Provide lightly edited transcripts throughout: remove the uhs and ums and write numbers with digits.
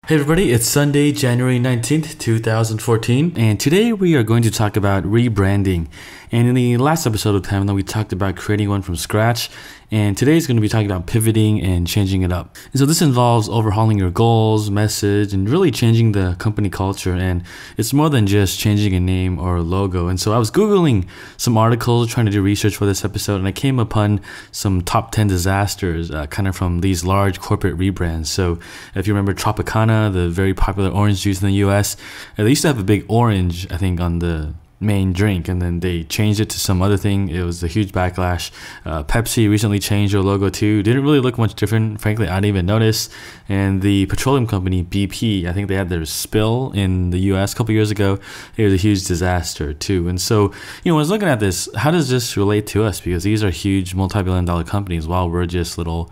Hey everybody, it's Sunday, January 19th, 2014, and today we are going to talk about rebranding. And in the last episode of Time, we talked about creating one from scratch, and today is going to be talking about pivoting and changing it up. And so this involves overhauling your goals, message, and really changing the company culture, and it's more than just changing a name or a logo. And so I was Googling some articles, trying to do research for this episode, and I came upon some top 10 disasters kind of from these large corporate rebrands. So if you remember Tropicana, the very popular orange juice in the US, they used to have a big orange, I think, on the main drink, and then they changed it to some other thing. It was a huge backlash. Pepsi recently changed their logo too. Didn't really look much different. Frankly, I didn't even notice. And the petroleum company BP, I think they had their spill in the US a couple years ago. It was a huge disaster too. And so, when I was looking at this, how does this relate to us? Because these are huge multi-billion-dollar companies while we're just little,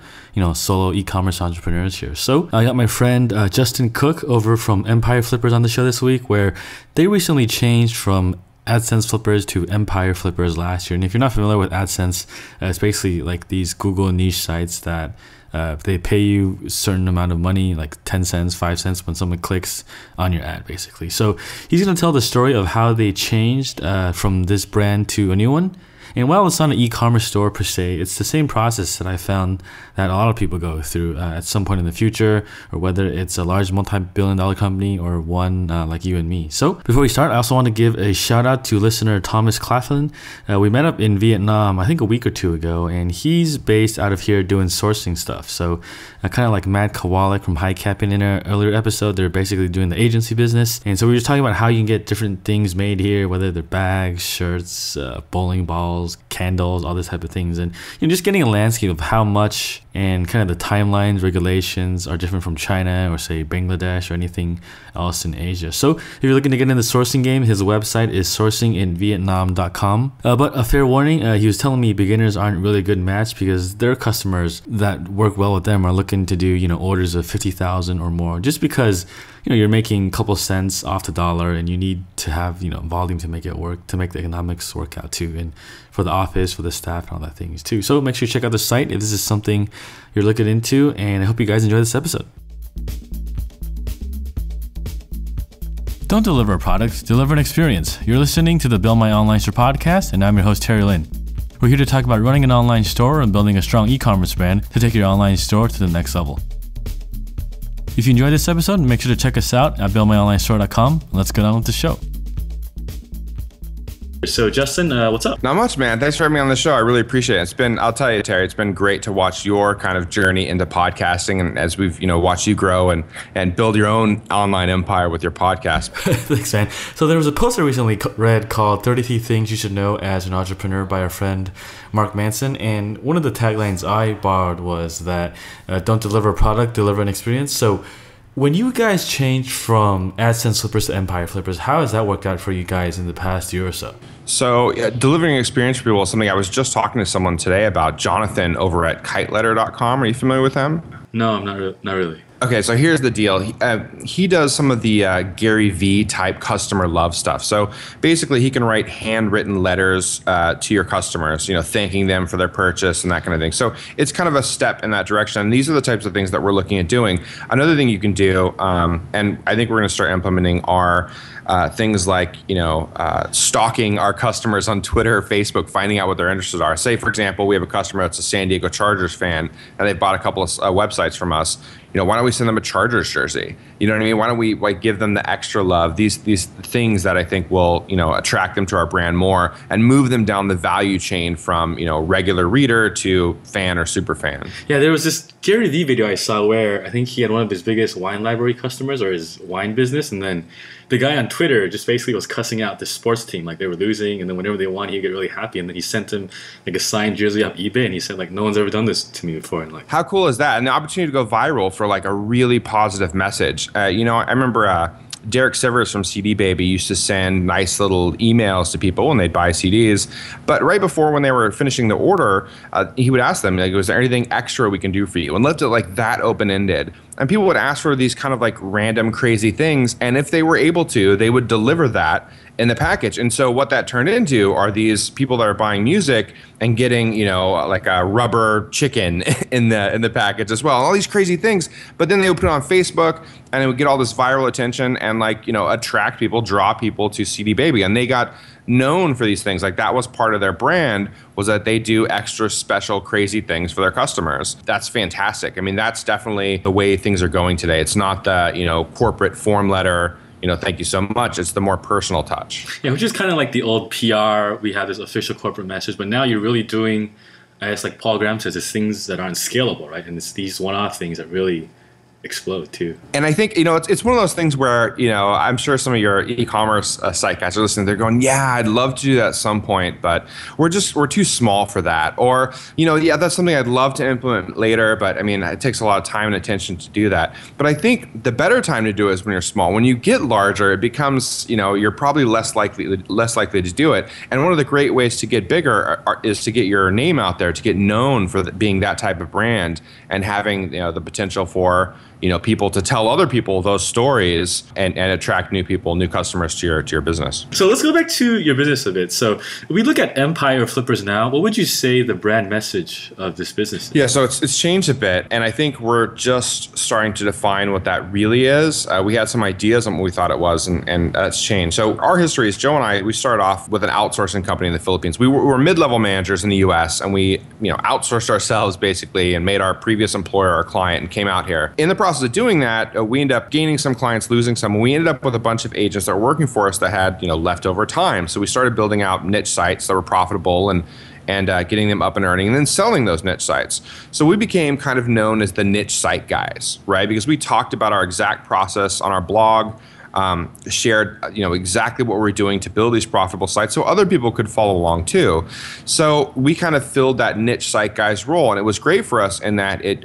solo e-commerce entrepreneurs here. So I got my friend Justin Cooke over from Empire Flippers on the show this week, where they recently changed from AdSense Flippers to Empire Flippers last year. And if you're not familiar with AdSense, it's basically like these Google niche sites that they pay you a certain amount of money, like 10 cents, 5 cents when someone clicks on your ad, basically. So he's going to tell the story of how they changed from this brand to a new one. And while it's not an e-commerce store per se, it's the same process that I found that a lot of people go through at some point in the future, or whether it's a large multi-billion-dollar company or one like you and me. So before we start, I also want to give a shout out to listener Thomas Claflin. We met up in Vietnam, I think a week or two ago, and he's based out of here doing sourcing stuff. So kind of like Matt Kowalik from High Cap in an earlier episode, they're basically doing the agency business. And so we were just talking about how you can get different things made here, whether they're bags, shirts, bowling balls, candles, all this type of things, and just getting a landscape of how much and kind of the timelines, regulations are different from China or say Bangladesh or anything else in Asia. So if you're looking to get in the sourcing game, his website is sourcinginvietnam.com. But a fair warning, he was telling me beginners aren't really a good match because their customers that work well with them are looking to do orders of 50,000 or more, just because you're making a couple cents off the dollar and you need to have volume to make it work, to make the economics work out too, and for the office, for the staff, and all that things too. So make sure you check out the site if this is something you're looking into, and I hope you guys enjoy this episode. Don't deliver a product, deliver an experience. You're listening to the Build My Online Store podcast, and I'm your host, Terry Lin. We're here to talk about running an online store and building a strong e-commerce brand to take your online store to the next level. If you enjoyed this episode, make sure to check us out at buildmyonlinestore.com. Let's get on with the show. So Justin, what's up? Not much, man. Thanks for having me on the show. I really appreciate it. I'll tell you, Terry, it's been great to watch your kind of journey into podcasting, and as we've, watched you grow and build your own online empire with your podcast. Thanks, man. So there was a post I recently read called 33 Things You Should Know as an Entrepreneur by our friend Mark Manson. And one of the taglines I borrowed was that don't deliver a product, deliver an experience. So when you guys changed from AdSense Flippers to Empire Flippers, how has that worked out for you guys in the past year or so? So delivering experience for people is something I was just talking to someone today about. Jonathan over at kiteletter.com. Are you familiar with him? No, I'm not really. Okay, so here's the deal. He does some of the Gary V type customer love stuff. So basically, he can write handwritten letters to your customers, thanking them for their purchase and that kind of thing. So it's kind of a step in that direction. And these are the types of things that we're looking at doing. Another thing you can do, and I think we're going to start implementing, are things like stalking our customers on Twitter or Facebook, finding out what their interests are. Say, for example, we have a customer that's a San Diego Chargers fan, and they bought a couple of websites from us. Why don't we send them a Chargers jersey? You know what I mean? Why don't we give them the extra love? These things that I think will attract them to our brand more and move them down the value chain from regular reader to fan or super fan. Yeah, there was this Gary Vee video I saw where I think he had one of his biggest wine library customers or his wine business, and then the guy on Twitter just basically was cussing out the sports team, like they were losing, and then whenever they won, he'd get really happy, and then he sent him like a signed jersey off eBay, and he said no one's ever done this to me before. And how cool is that? And the opportunity to go viral for a really positive message. I remember Derek Sivers from CD Baby used to send nice little emails to people when they'd buy CDs. But right before, when they were finishing the order, he would ask them, was there anything extra we can do for you? And left it that open-ended. and people would ask for these kind of like random crazy things. And if they were able to, they would deliver that in the package. And so what that turned into are these people that are buying music and getting, like a rubber chicken in the package as well. All these crazy things. But then they would put it on Facebook and it would get all this viral attention and attract people, draw people to CD Baby. And they got known for these things. Like that was part of their brand, was that they do extra special crazy things for their customers. That's fantastic. I mean, that's definitely the way things are going today. It's not the, corporate form letter, thank you so much. It's the more personal touch. Yeah, which is kind of like the old PR. We have this official corporate message, but now you're really doing, I guess, like Paul Graham says, it's things that aren't scalable, right? And it's these one-off things that really explode too. And I think, it's one of those things where, I'm sure some of your e-commerce site guys are listening. They're going, yeah, I'd love to do that at some point, but we're too small for that. Or, yeah, that's something I'd love to implement later, but I mean, it takes a lot of time and attention to do that. But I think the better time to do it is when you're small. When you get larger, it becomes, you're probably less likely to do it. And one of the great ways to get bigger is to get your name out there, to get known for being that type of brand and having, the potential for, people to tell other people those stories and attract new people, new customers to your business. So let's go back to your business a bit. So if we look at Empire Flippers now, what would you say the brand message of this business is? Yeah, so it's changed a bit. And I think we're just starting to define what that really is. We had some ideas on what we thought it was, and that's changed. So our history is, Joe and I, we started off with an outsourcing company in the Philippines. We were mid-level managers in the US, and we outsourced ourselves basically and made our previous employer our client and came out here. In the process of doing that, we ended up gaining some clients, losing some. We ended up with a bunch of agents that were working for us that had leftover time. So we started building out niche sites that were profitable and getting them up and earning, and then selling those niche sites. So we became kind of known as the niche site guys, right? Because we talked about our exact process on our blog, shared exactly what we're doing to build these profitable sites so other people could follow along too. So we kind of filled that niche site guy's role, and it was great for us in that it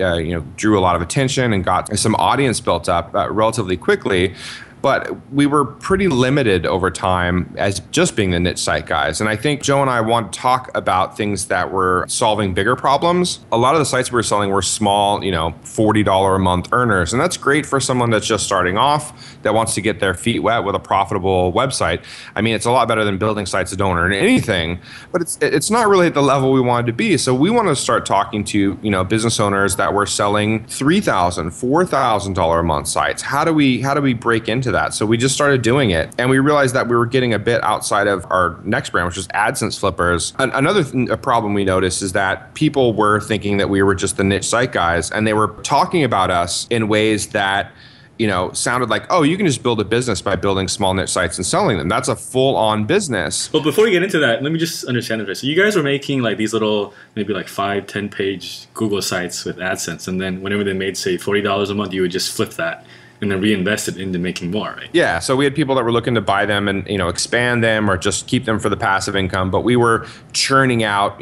drew a lot of attention and got some audience built up relatively quickly. But we were pretty limited over time as just being the niche site guys. And I think Joe and I want to talk about things that were solving bigger problems. A lot of the sites we were selling were small, $40 a month earners. And that's great for someone that's just starting off, that wants to get their feet wet with a profitable website. I mean, it's a lot better than building sites that don't earn anything, but it's not really at the level we wanted to be. So we want to start talking to, business owners that were selling $3,000, $4,000 a month sites. How do we break into that? So we just started doing it, and we realized that we were getting a bit outside of our next brand, which was AdSense Flippers. Another problem we noticed is that people were thinking that we were just the niche site guys, and they were talking about us in ways that sounded like, oh, you can just build a business by building small niche sites and selling them. That's a full-on business. Well, before we get into that, let me just understand it right. So you guys were making like these little, maybe like 5-10 page Google sites with AdSense, and then whenever they made, say, $40 a month, you would just flip that and then reinvest it into making more, right? Yeah, so we had people that were looking to buy them and expand them or just keep them for the passive income, but we were churning out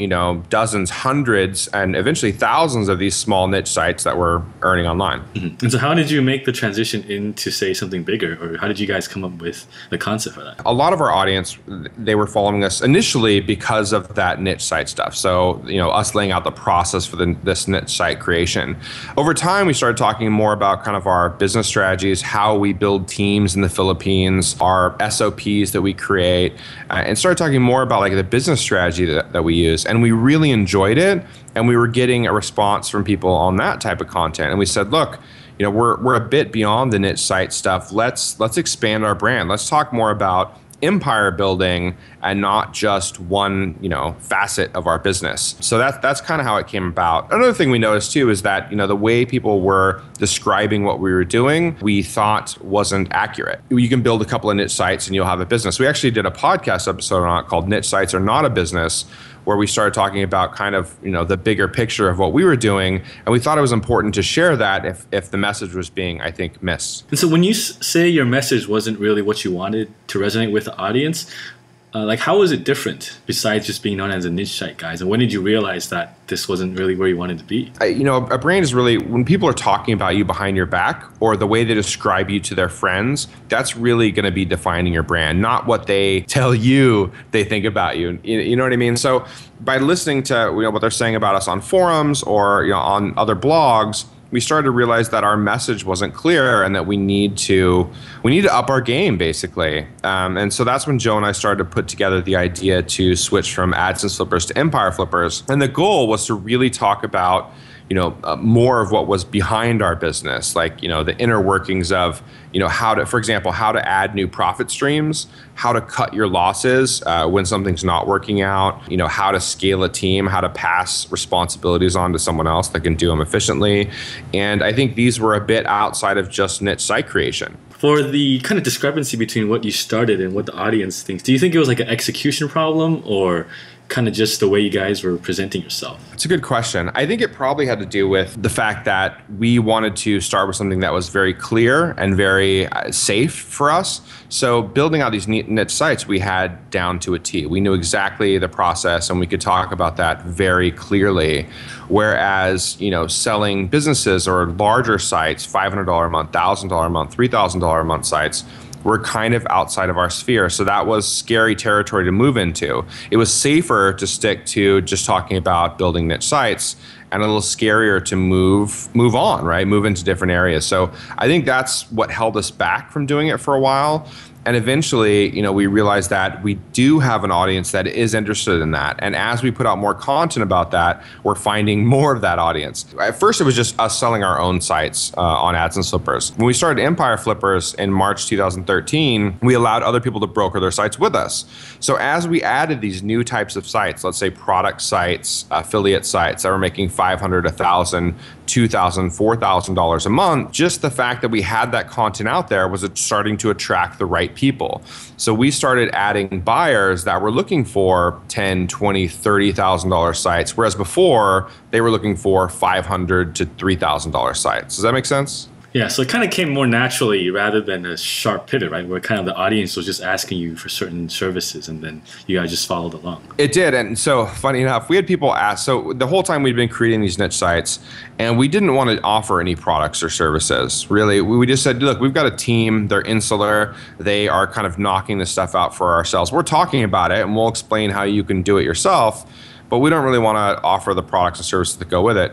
dozens, hundreds, and eventually thousands of these small niche sites that were earning online. Mm-hmm. And so how did you make the transition into, say, something bigger, or how did you guys come up with the concept for that? A lot of our audience, they were following us initially because of that niche site stuff. So us laying out the process for this niche site creation. Over time, we started talking more about kind of our business strategies, how we build teams in the Philippines, our SOPs that we create, and started talking more about like the business strategy that we use. And we really enjoyed it, and we were getting a response from people on that type of content. And we said, look, we're a bit beyond the niche site stuff. Let's expand our brand. Let's talk more about empire building and not just one facet of our business. So that's kind of how it came about. Another thing we noticed too is that the way people were describing what we were doing, we thought wasn't accurate. You can build a couple of niche sites and you'll have a business. We actually did a podcast episode on it called Niche Sites Are Not a Business, where we started talking about kind of the bigger picture of what we were doing, and we thought it was important to share that if the message was being, I think, missed. And so when you say your message wasn't really what you wanted to resonate with the audience, like how was it different besides just being known as a niche site guys? And when did you realize that this wasn't really where you wanted to be? A brand is really, when people are talking about you behind your back or the way they describe you to their friends, that's really going to be defining your brand, not what they tell you they think about you. You know what I mean? So by listening to what they're saying about us on forums or on other blogs, we started to realize that our message wasn't clear and that we need to up our game, basically. And so that's when Joe and I started to put together the idea to switch from AdSense Flippers to Empire Flippers. And the goal was to really talk about more of what was behind our business, like, the inner workings of, how to, for example, how to add new profit streams, how to cut your losses when something's not working out, how to scale a team, how to pass responsibilities on to someone else that can do them efficiently. And I think these were a bit outside of just niche site creation. For the kind of discrepancy between what you started and what the audience thinks, do you think it was like an execution problem or kind of just the way you guys were presenting yourself? It's a good question. I think it probably had to do with the fact that we wanted to start with something that was very clear and very safe for us. So building out these niche sites, we had down to a T. We knew exactly the process and we could talk about that very clearly. Whereas, selling businesses or larger sites, $500 a month, $1,000 a month, $3,000 a month sites, were kind of outside of our sphere. So that was scary territory to move into. It was safer to stick to just talking about building niche sites and a little scarier to move on, right? Move into different areas. So I think that's what held us back from doing it for a while. And eventually, we realized that we do have an audience that is interested in that. And as we put out more content about that, we're finding more of that audience. At first, it was just us selling our own sites on AdSense Flippers. When we started Empire Flippers in March 2013, we allowed other people to broker their sites with us. So as we added these new types of sites, let's say product sites, affiliate sites that were making $500, $1,000, $2,000, $4,000 a month, just the fact that we had that content out there was starting to attract the right people. So we started adding buyers that were looking for $10,000, $20,000, $30,000 sites, whereas before they were looking for $500 to $3,000 sites. Does that make sense? Yeah, so it kind of came more naturally rather than a sharp pivot, right? Where kind of the audience was just asking you for certain services and then you guys just followed along. It did. And so funny enough, we had people ask, so the whole time we'd been creating these niche sites and we didn't want to offer any products or services. Really, we just said, look, we've got a team, they're insular, they are kind of knocking this stuff out for ourselves. We're talking about it and we'll explain how you can do it yourself, but we don't really want to offer the products and services that go with it.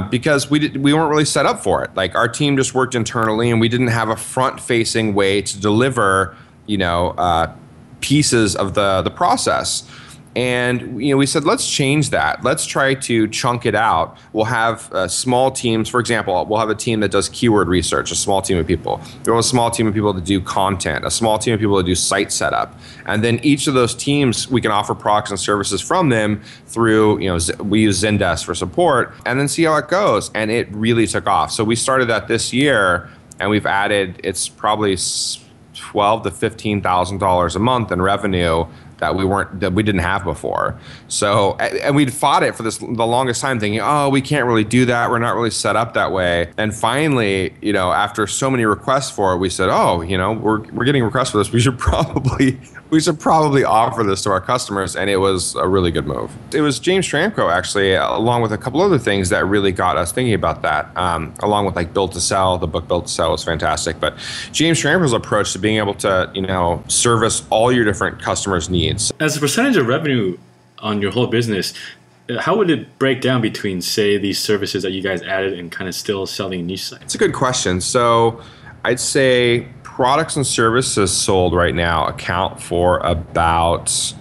Because we weren't really set up for it. Like our team just worked internally, and we didn't have a front-facing way to deliver, pieces of the process. And we said, let's change that. Let's try to chunk it out. We'll have small teams. For example, we'll have a team that does keyword research, a small team of people. We'll have a small team of people that do content, a small team of people that do site setup. And then each of those teams, we can offer products and services from them through, we use Zendesk for support, and then see how it goes. And it really took off. So we started that this year, and we've added, it's probably $12,000 to $15,000 a month in revenue that we didn't have before. So, and we'd fought it for the longest time, thinking, oh, we can't really do that. We're not really set up that way. And finally, after so many requests for it, we said, oh, we're getting requests for this. We should probably offer this to our customers. And it was a really good move. It was James Tramko, actually, along with a couple other things that really got us thinking about that. Along with like Built to Sell, the book Built to Sell was fantastic. But James Tramko's approach to being able to, service all your different customers' needs. As a percentage of revenue on your whole business, how would it break down between, say, these services that you guys added and kind of still selling niche sites? It's a good question. So I'd say products and services sold right now account for about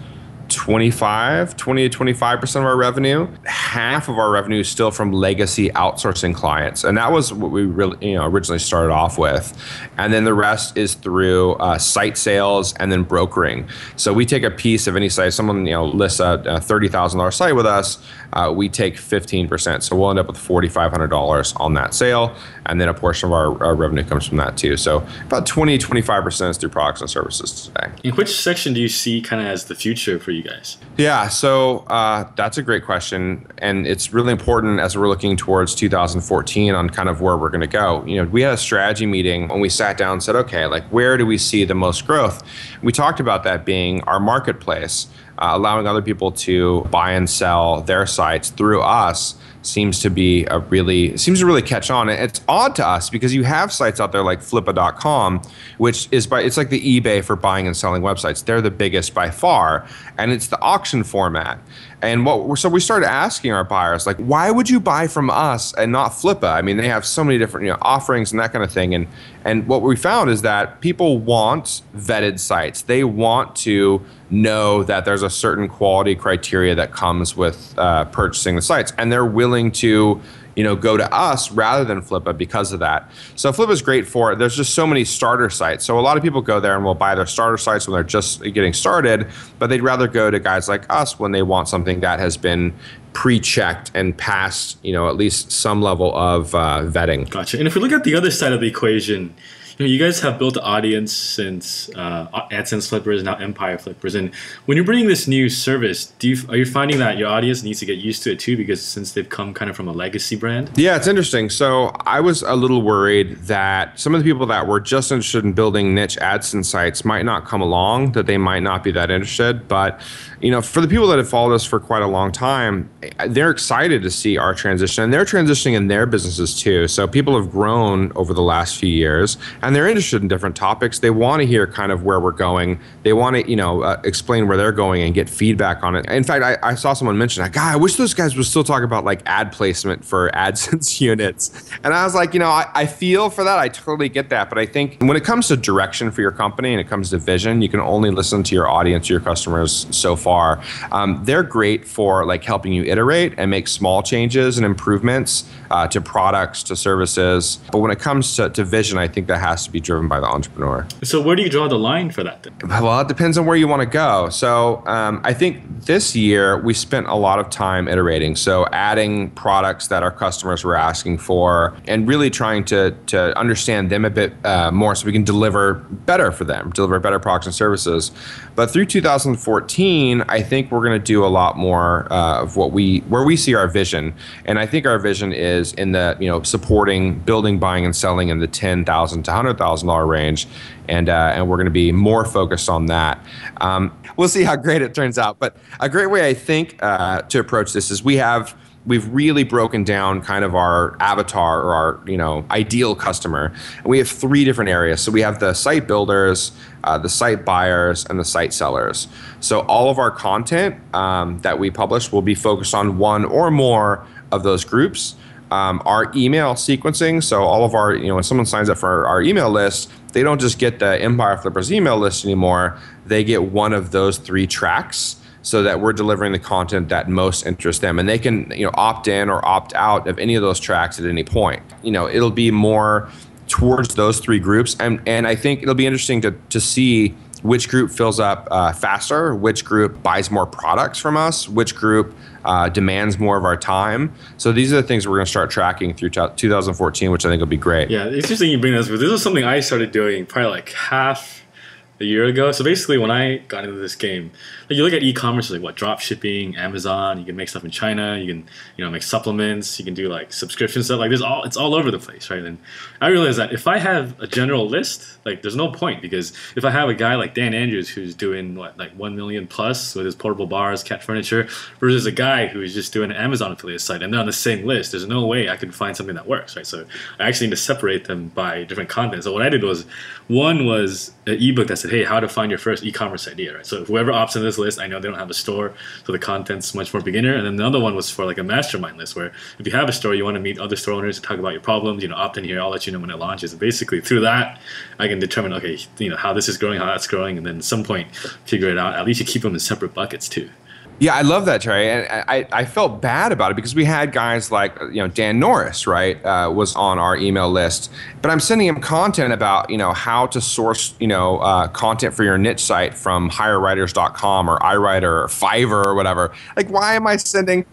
20 to 25% of our revenue. Half of our revenue is still from legacy outsourcing clients. And that was what we really, originally started off with. And then the rest is through site sales and then brokering. So we take a piece of any site. Someone, lists a $30,000 site with us. We take 15%. So we'll end up with $4,500 on that sale. And then a portion of our revenue comes from that too. So about 20 to 25% is through products and services today. In which section do you see kind of as the future for you guys? Yeah, so that's a great question. And it's really important as we're looking towards 2014 on kind of where we're going to go. We had a strategy meeting when we sat down and said, okay, like where do we see the most growth? We talked about that being our marketplace. allowing other people to buy and sell their sites through us seems to really catch on. It's odd to us because you have sites out there like Flippa.com, which is it's like the eBay for buying and selling websites. They're the biggest by far, and it's the auction format. And so we started asking our buyers, like, why would you buy from us and not Flippa? I mean, they have so many different offerings and that kind of thing. And what we found is that people want vetted sites. They want to know that there's a certain quality criteria that comes with purchasing the sites, and they're willing to go to us rather than Flippa because of that. So Flippa is great for it. There's just so many starter sites. So a lot of people go there and will buy their starter sites when they're just getting started, but they'd rather go to guys like us when they want something that has been pre-checked and passed, at least some level of vetting. Gotcha. And if we look at the other side of the equation, you guys have built an audience since AdSense Flippers, now Empire Flippers. And when you're bringing this new service, are you finding that your audience needs to get used to it too, because since they've come kind of from a legacy brand? Yeah, it's interesting. So I was a little worried that some of the people that were just interested in building niche AdSense sites might not come along, that they might not be that interested. But for the people that have followed us for quite a long time, they're excited to see our transition, and they're transitioning in their businesses too. So people have grown over the last few years, and they're interested in different topics. They want to hear kind of where we're going. They want to, explain where they're going and get feedback on it. In fact, I saw someone mention, God, I wish those guys would still talk about like ad placement for AdSense units. And I was like, I feel for that. I totally get that. But I think when it comes to direction for your company and it comes to vision, you can only listen to your audience, your customers so far. They're great for like helping you iterate and make small changes and improvements to products, to services. But when it comes to vision, I think that has to be driven by the entrepreneur. So where do you draw the line for that then? Well, it depends on where you want to go. So I think this year we spent a lot of time iterating. So adding products that our customers were asking for and really trying to understand them a bit more so we can deliver better for them, deliver better products and services. But through 2014, I think we're going to do a lot more of where we see our vision. And I think our vision is in the, supporting building, buying, and selling in the $10,000 to $100,000 range. And we're going to be more focused on that. We'll see how great it turns out. But a great way, I think, to approach this is we've really broken down kind of our avatar or our ideal customer. And we have 3 different areas. So we have the site builders, the site buyers, and the site sellers. So all of our content that we publish will be focused on one or more of those groups. Our email sequencing, so all of our, when someone signs up for our email list, they don't just get the Empire Flippers email list anymore. They get one of those 3 tracks, so that we're delivering the content that most interests them. And they can opt in or opt out of any of those tracks at any point. It'll be more towards those 3 groups. And I think it'll be interesting to see which group fills up faster, which group buys more products from us, which group demands more of our time. So these are the things we're going to start tracking through 2014, which I think will be great. Yeah, it's interesting you bring this, but this is something I started doing probably like half a year ago. So basically when I got into this game, like you look at e-commerce, like what, drop shipping, Amazon, you can make stuff in China, you can make supplements, you can do like subscription stuff, like it's all over the place, right? And I realized that if I have a general list, like there's no point, because if I have a guy like Dan Andrews who's doing like 1 million plus with his portable bars, cat furniture, versus a guy who's just doing an Amazon affiliate site and they're on the same list, there's no way I can find something that works, right? So I actually need to separate them by different content. So what I did was, one was an ebook that said, hey, how to find your first e-commerce idea, right? So whoever opts in this list, I know they don't have a store, so the content's much more beginner. And then the other one was for like a mastermind list, where if you have a store, you want to meet other store owners to talk about your problems, opt in here, I'll let you know when it launches. And basically through that, I can determine, okay, how this is growing, how that's growing, and then at some point figure it out. At least you keep them in separate buckets too. Yeah, I love that, Terry. And I felt bad about it because we had guys like, Dan Norris, right, was on our email list. But I'm sending him content about, how to source, content for your niche site from hirewriters.com or iWriter or Fiverr or whatever. Like, why am I sending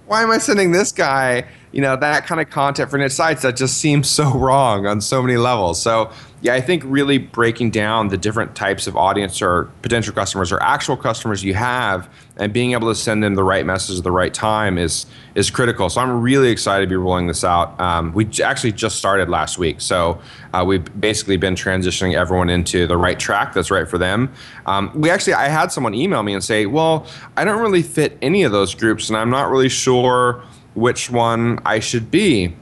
this guy that kind of content for niche sites that just seems so wrong on so many levels. So yeah, I think really breaking down the different types of audience or potential customers or actual customers you have and being able to send them the right message at the right time is critical. So I'm really excited to be rolling this out. We actually just started last week. So we've basically been transitioning everyone into the right track that's right for them. I had someone email me and say, well, I don't really fit any of those groups and I'm not really sure which one I should be.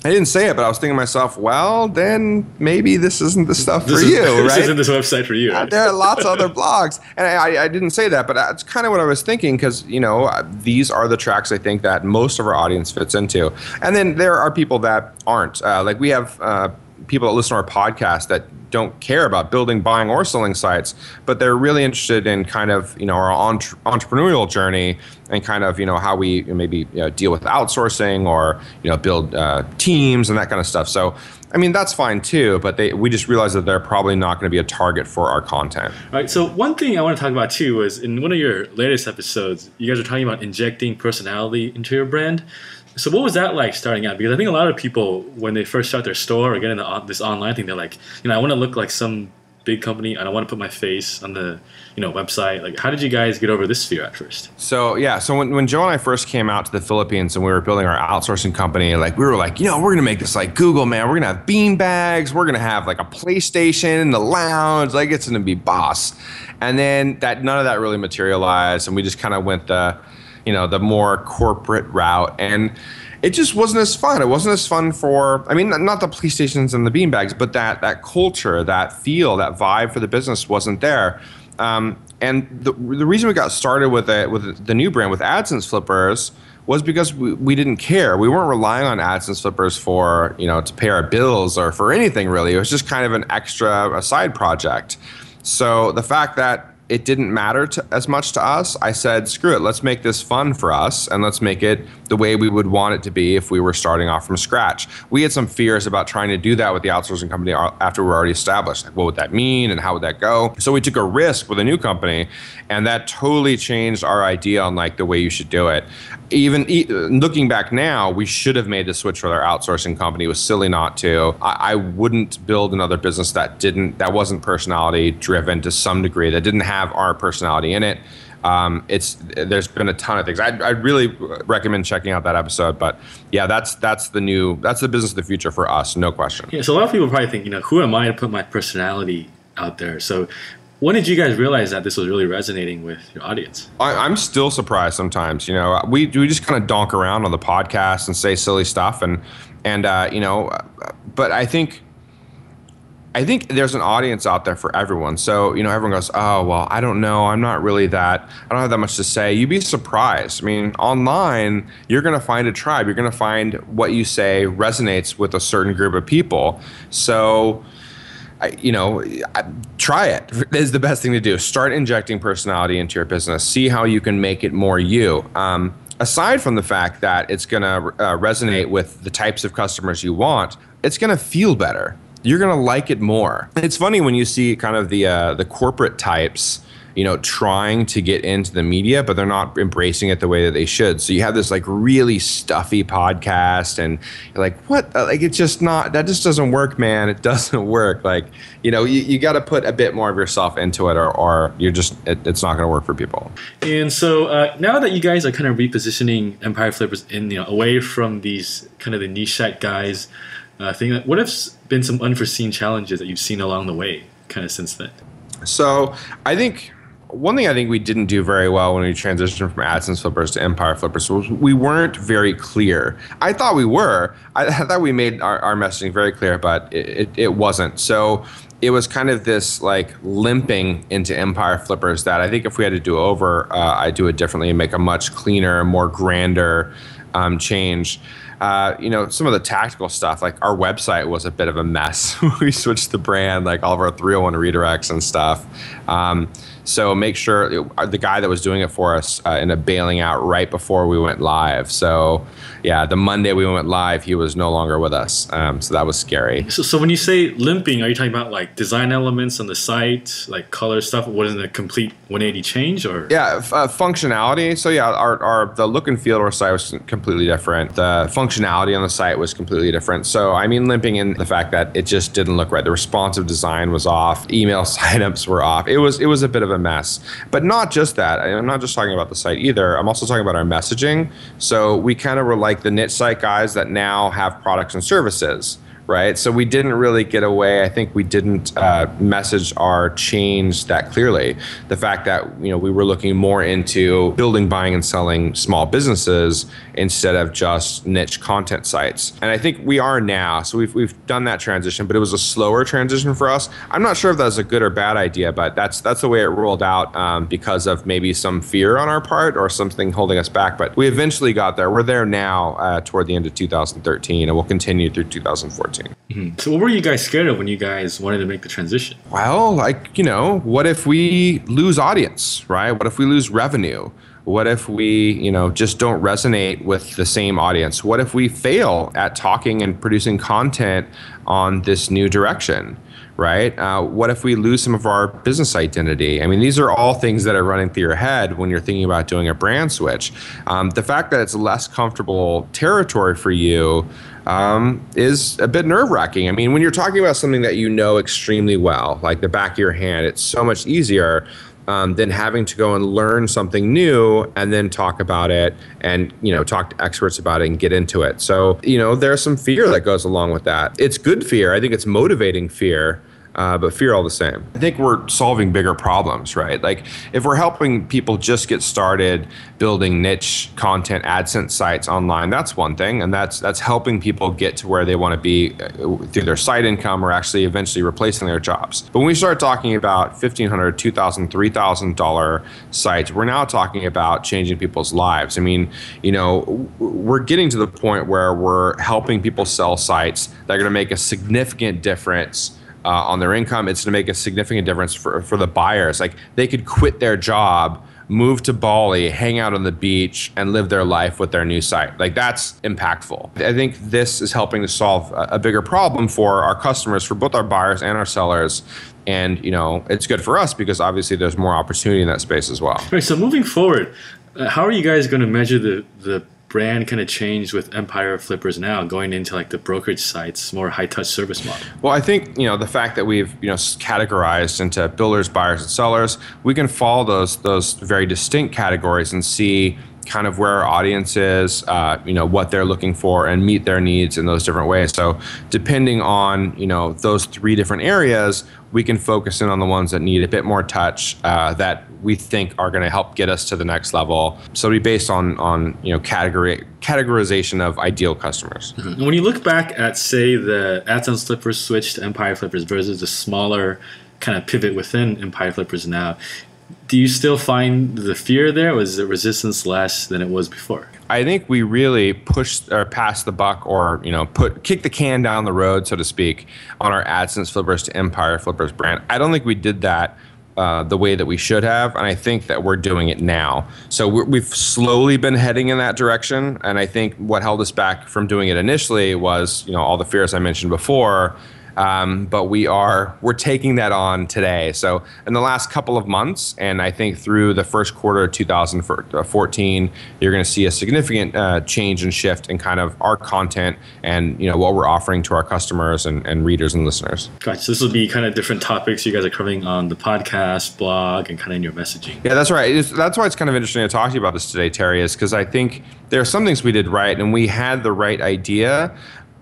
I didn't say it, but I was thinking to myself, well, then maybe this isn't the stuff for you, right? This isn't this website for you. Right? There are lots of other blogs. And I didn't say that, but that's kind of what I was thinking because, these are the tracks I think that most of our audience fits into. And then there are people that aren't. Like we have people that listen to our podcast that don't care about building, buying, or selling sites, but they're really interested in kind of, our entrepreneurial journey and kind of, how we maybe deal with outsourcing or, build teams and that kind of stuff. So, I mean, that's fine too, but we just realized that they're probably not going to be a target for our content. All right. So one thing I want to talk about too was in one of your latest episodes, you guys are talking about injecting personality into your brand. So what was that like starting out? Because I think a lot of people, when they first start their store or get into this online thing, they're like, I want to look like some big company and I want to put my face on the website. Like, how did you guys get over this fear at first? So when Joe and I first came out to the Philippines and we were building our outsourcing company, like we were like, we're going to make this like Google, man. We're going to have bean bags. We're going to have like a PlayStation in the lounge. Like it's going to be boss. And then none of that really materialized. And we just kind of went the more corporate route. And it just wasn't as fun. It wasn't as fun not the PlayStations and the beanbags, but that culture, that feel, that vibe for the business wasn't there. And the reason we got started with the new brand, with AdSense Flippers, was because we didn't care. We weren't relying on AdSense Flippers for, to pay our bills or for anything really. It was just kind of a side project. So the fact that it didn't matter as much to us, I said, screw it, let's make this fun for us and let's make it the way we would want it to be if we were starting off from scratch. We had some fears about trying to do that with the outsourcing company after we were already established. Like, what would that mean and how would that go? So we took a risk with a new company and that totally changed our idea on like the way you should do it. Even looking back now, we should have made the switch with our outsourcing company. It was silly not to. I wouldn't build another business that wasn't personality driven to some degree, that didn't have our personality in it. There's been a ton of things. I'd really recommend checking out that episode. But yeah, that's the business of the future for us, no question. Yeah. So a lot of people probably think, who am I to put my personality out there? So when did you guys realize that this was really resonating with your audience? I'm still surprised sometimes. We just kind of donk around on the podcast and say silly stuff, and but I think there's an audience out there for everyone. So everyone goes, oh well, I don't know, I don't have that much to say. You'd be surprised. I mean, online you're going to find a tribe. You're going to find what you say resonates with a certain group of people. So try it. Is the best thing to do. Start injecting personality into your business. See how you can make it more you. Aside from the fact that it's going to resonate with the types of customers you want, it's going to feel better. You're going to like it more. It's funny when you see kind of the corporate types, trying to get into the media, but they're not embracing it the way that they should. So you have this like really stuffy podcast and you're like, what? Like, it's just not, that just doesn't work, man. It doesn't work. Like, you got to put a bit more of yourself into it or you're just, it's not going to work for people. And so now that you guys are kind of repositioning Empire Flippers away from these kind of the niche site guys, what have been some unforeseen challenges that you've seen along the way kind of since then? So I think one thing I think we didn't do very well when we transitioned from AdSense Flippers to Empire Flippers was we weren't very clear. I thought we were. I thought we made our messaging very clear, but it wasn't. So it was kind of this like limping into Empire Flippers that I think if we had to do over, I'd do it differently and make a much cleaner, more grander change. Some of the tactical stuff, like our website was a bit of a mess. We switched the brand, like all of our 301 redirects and stuff. So make sure the guy that was doing it for us ended up bailing out right before we went live. So yeah, the Monday we went live, he was no longer with us. So that was scary. So when you say limping, are you talking about like design elements on the site, like color stuff? Wasn't it a complete 180 change, or? Yeah, functionality. So yeah, the look and feel of our site was completely different. The functionality on the site was completely different. So I mean, limping in the fact that it just didn't look right. The responsive design was off. Email signups were off. It was a bit of a mess. But not just that. I'm not just talking about the site either. I'm also talking about our messaging. So we kind of were like the niche site guys that now have products and services, right? So we didn't really get away. I think we didn't message our change that clearly. The fact that we were looking more into building, buying, and selling small businesses instead of just niche content sites. And I think we are now. So we've done that transition, but it was a slower transition for us. I'm not sure if that's a good or bad idea, but that's the way it rolled out because of maybe some fear on our part or something holding us back. But we eventually got there. We're there now toward the end of 2013, and we'll continue through 2014. Mm-hmm. So what were you guys scared of when you guys wanted to make the transition? Well, what if we lose audience, right? What if we lose revenue? What if we, just don't resonate with the same audience? What if we fail at talking and producing content on this new direction, right? What if we lose some of our business identity? I mean, these are all things that are running through your head when you're thinking about doing a brand switch. The fact that it's less comfortable territory for you is a bit nerve-wracking. I mean, when you're talking about something that you know extremely well, like the back of your hand, it's so much easier than having to go and learn something new and then talk about it and, talk to experts about it and get into it. So, there's some fear that goes along with that. It's good fear. I think it's motivating fear. But fear all the same. I think we're solving bigger problems, right? Like if we're helping people just get started building niche content AdSense sites online, that's one thing. And that's helping people get to where they want to be through their side income or actually eventually replacing their jobs. But when we start talking about $1,500, $2,000, $3,000 sites, we're now talking about changing people's lives. I mean, we're getting to the point where we're helping people sell sites that are going to make a significant difference on their income. It's going to make a significant difference for the buyers. Like they could quit their job, move to Bali, hang out on the beach, and live their life with their new site. Like that's impactful. I think this is helping to solve a bigger problem for our customers, for both our buyers and our sellers. And it's good for us because obviously there's more opportunity in that space as well. All right, so moving forward, how are you guys going to measure the brand kind of changed with Empire Flippers now going into like the brokerage sites, more high touch service model? Well, I think, the fact that we've, categorized into builders, buyers, and sellers, we can follow those very distinct categories and see kind of where our audience is, what they're looking for and meet their needs in those different ways. So depending on, those three different areas, we can focus in on the ones that need a bit more touch that we think are going to help get us to the next level. So it'll be based on categorization of ideal customers. Mm-hmm. When you look back at, say, the AdSense Flippers switch to Empire Flippers versus the smaller kind of pivot within Empire Flippers now, do you still find the fear there, or is the resistance less than it was before? I think we really pushed or passed the buck, or kick the can down the road, so to speak, on our AdSense Flippers to Empire Flippers brand. I don't think we did that the way that we should have, and I think that we're doing it now. So we've slowly been heading in that direction, and I think what held us back from doing it initially was all the fears I mentioned before. But we're taking that on today. So in the last couple of months, and I think through the first quarter of 2014, you're going to see a significant change and shift in kind of our content and what we're offering to our customers and readers and listeners. Gotcha. So this will be kind of different topics you guys are covering on the podcast, blog, and kind of in your messaging. Yeah, that's right. That's why it's kind of interesting to talk to you about this today, Terry, is because I think there are some things we did right and we had the right idea,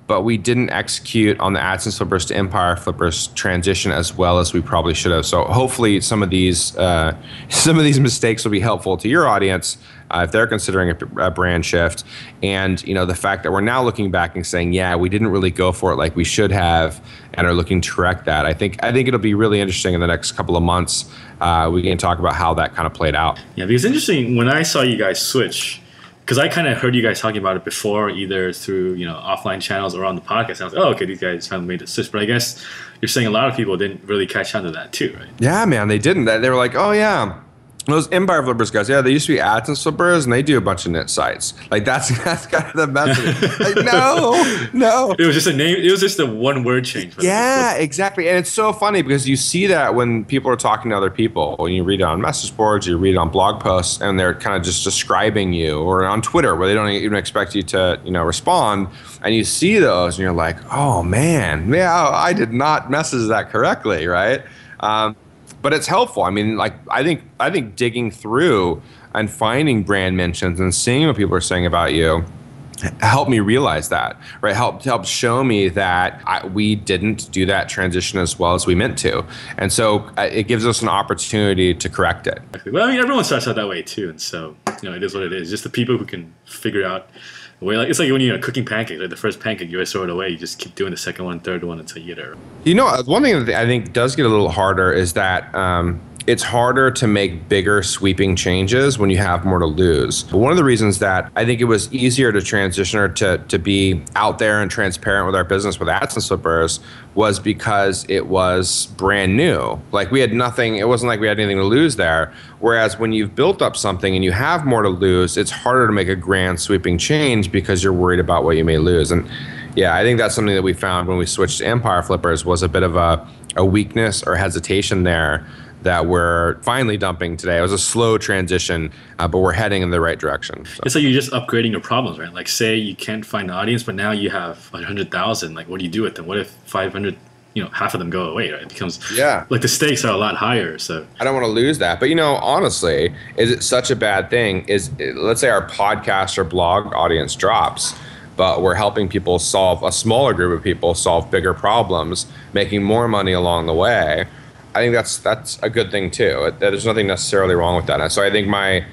but we didn't execute on the AdSense Flippers to Empire Flippers transition as well as we probably should have. So hopefully some of these mistakes will be helpful to your audience if they're considering a brand shift. And the fact that we're now looking back and saying, yeah, we didn't really go for it like we should have, and are looking to correct that. I think it'll be really interesting in the next couple of months. We can talk about how that kind of played out. Yeah, because it's interesting when I saw you guys switch. because I kind of heard you guys talking about it before, either through offline channels or on the podcast. And I was like, oh, okay, these guys finally made the switch. But I guess you're saying a lot of people didn't really catch on to that too, right? Yeah, man, they didn't. They were like, oh yeah, those Empire Flippers guys, yeah, they used to be AdSense flippers, and they do a bunch of knit sites. Like that's kind of the message. Like no. It was just a name. It was just a one word change. Yeah, exactly. And it's so funny because you see that when people are talking to other people, when you read it on message boards, you read it on blog posts, and they're kind of just describing you, or on Twitter where they don't even expect you to respond, and you see those, and you're like, oh man, yeah, I did not message that correctly, right? But it's helpful. I mean, like I think digging through and finding brand mentions and seeing what people are saying about you helped me realize that, right? Helped show me that we didn't do that transition as well as we meant to, and so it gives us an opportunity to correct it. Well, I mean, everyone starts out that way too, and so it is what it is. Just the people who can figure out the way. Like it's like when you're cooking pancakes. Like the first pancake, you always throw it away. You just keep doing the second one, third one until you get it. One thing that I think does get a little harder is that it's harder to make bigger sweeping changes when you have more to lose. But one of the reasons that I think it was easier to transition or to be out there and transparent with our business with AdSense flippers was because it was brand new. Like we had nothing, it wasn't like we had anything to lose there. Whereas when you've built up something and you have more to lose, it's harder to make a grand sweeping change because you're worried about what you may lose. And yeah, I think that's something that we found when we switched to Empire Flippers was a bit of a weakness or hesitation there that we're finally dumping today. It was a slow transition, but we're heading in the right direction. So. It's like you're just upgrading your problems, right? Like say you can't find an audience, but now you have 100,000. Like what do you do with them? What if 500, half of them go away, right? It becomes, like the stakes are a lot higher. So I don't want to lose that. But honestly, is it such a bad thing? Let's say our podcast or blog audience drops, but we're helping people a smaller group of people solve bigger problems, making more money along the way. I think that's a good thing too. There's nothing necessarily wrong with that. And so I think my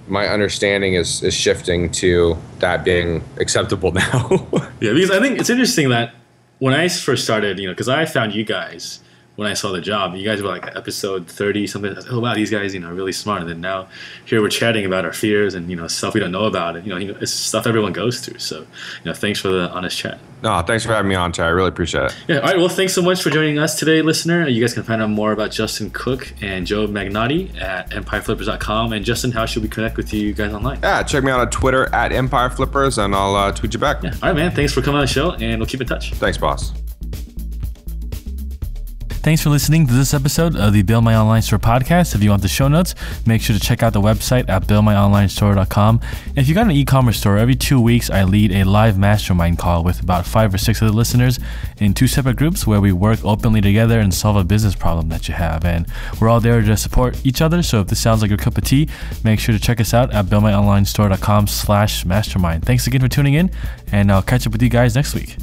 understanding is shifting to that being acceptable now. Yeah, because I think it's interesting that when I first started, because I found you guys when I saw the job. You guys were like episode 30 something. Oh wow, these guys are really smart. And then now here we're chatting about our fears and stuff we don't know about. And it's stuff everyone goes through. So thanks for the honest chat. No, thanks for having me on, Chad. I really appreciate it. Yeah, all right. Well, thanks so much for joining us today, listener. You guys can find out more about Justin Cooke and Joe Magnotti at empireflippers.com. And Justin, how should we connect with you guys online? Yeah, check me out on Twitter at empireflippers, and I'll tweet you back. Yeah. All right, man. Thanks for coming on the show, and we'll keep in touch. Thanks, boss. Thanks for listening to this episode of the Build My Online Store podcast. If you want the show notes, make sure to check out the website at buildmyonlinestore.com. And if you got an e-commerce store, every 2 weeks I lead a live mastermind call with about 5 or 6 other listeners in 2 separate groups where we work openly together and solve a business problem that you have. And we're all there to support each other. So if this sounds like your cup of tea, make sure to check us out at buildmyonlinestore.com/mastermind. Thanks again for tuning in, and I'll catch up with you guys next week.